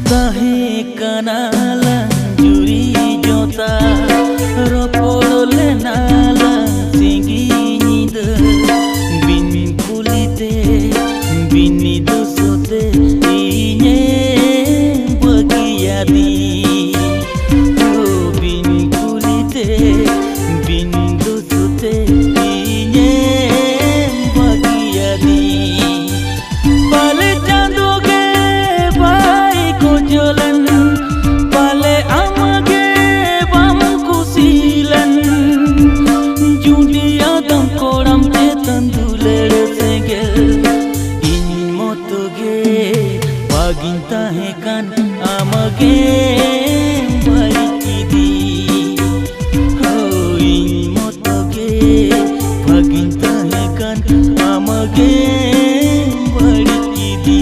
Tahe kanala juri jota ropole nala singi nida bin kulite bini dosote inye bagiyadi bin kulite bin dosote inye bagiyadi pale chandoge bai ko jolan pale amage bam kusilan judi adam koram te tanduler segel in motoge baginta he kan amage barikidi ho in motoge baginta he kan amage barikidi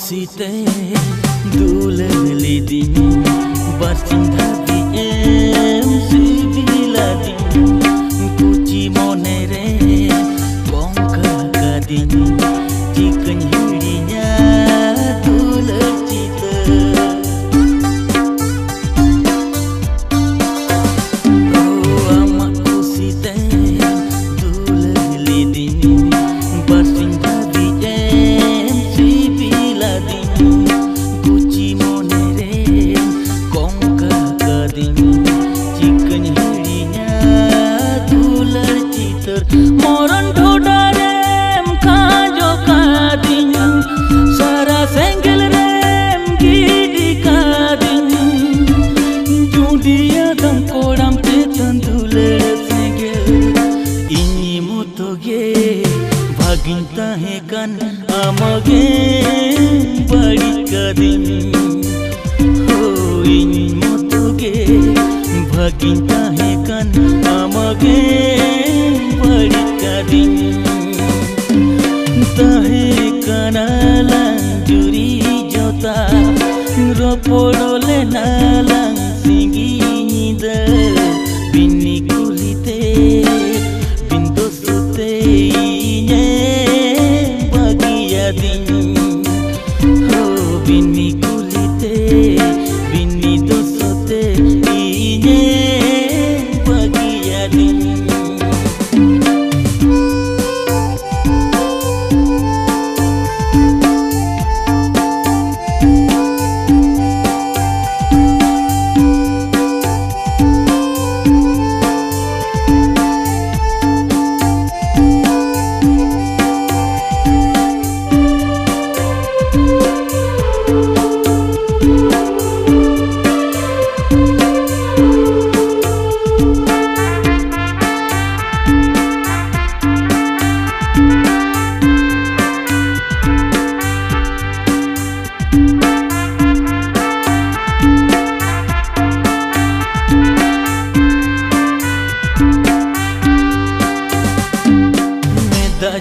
Site dulen lidin bercinta di sibiladi kuci monere bongka kadin chicken hirinya dulen cita oh amakku site dulen lidin bercinta di kuci monere kongka kadin chicken hirinya dular citar moron dhodarem kajo kadin sara senggel rem gidi kadin judi adam koram te tanduler senggel ini mutoge baginta he kan amage bari kadin ho in motoge baginta he kan amage bari kadin tahe kanalang juri jota ropodole nalang singi nida bini kulite bindo sute inye bagiyadin bini kulite bini dosote inye bagiyadin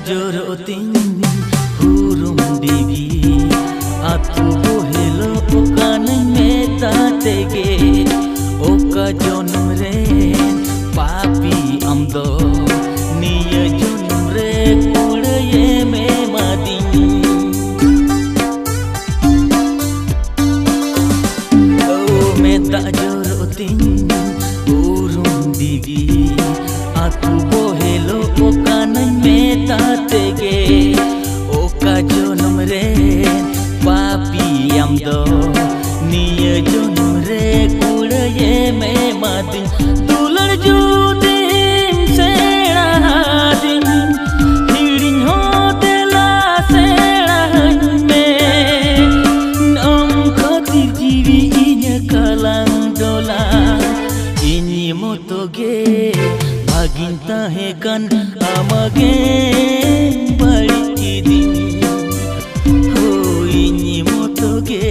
jorotin hurum digi atu bohelo okan meta tege oka jonum re papi amdo niya jonum re kudaye me madin oh meta jorotin hurum digi atu bohelo okan meta tege oka jonum re papi amdo niya jonum re kudaye me दिन दुलड़ जुदीम सेड़ा दिन हिड़िन हो देला सेड़ा में नम खातिर जीवी इन्या काlang dola ini motoge bagin tahekan amage bari din ho ini motoge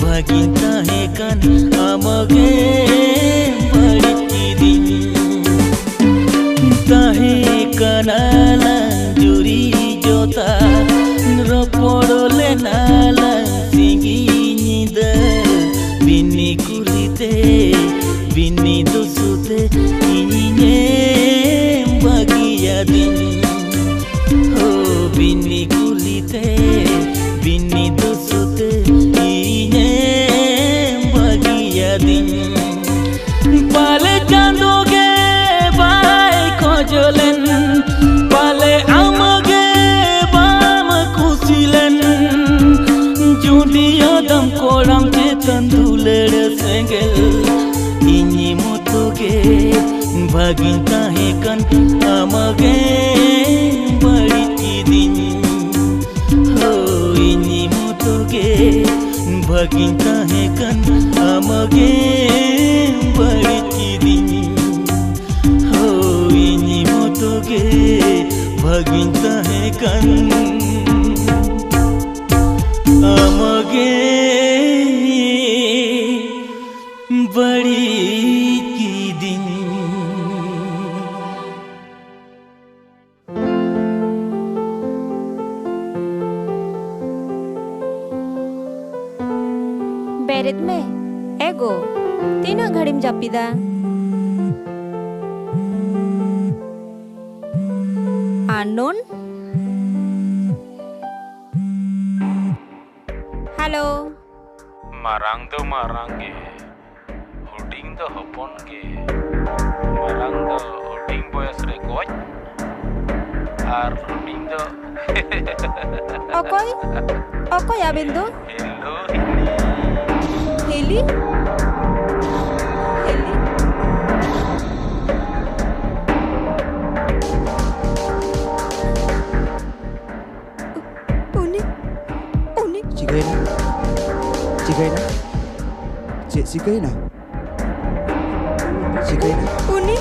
bagin tahekan amage bari din tahekan alang juri jota ropodole nalang singi nyida bini kulite bini dosute inyine bagia din oh bini kulite bini dosute inyine bagia din pale jandoge bai kojolen pale amage bam kusilen judi adam koram chetan duled sengel ini motoge bagin tahekan amage bari din ho ini motoge bagin tahekan amage bari din ho ini motoge bagin tahekan amage bari din बेरेद में एगो तीना घड़ीम जापिदा आनोन hello marang do marang ge huding do hopon ge marang do huding boyas re goj ar huding do okoy abin do hello heli uni Cik Sikaina uni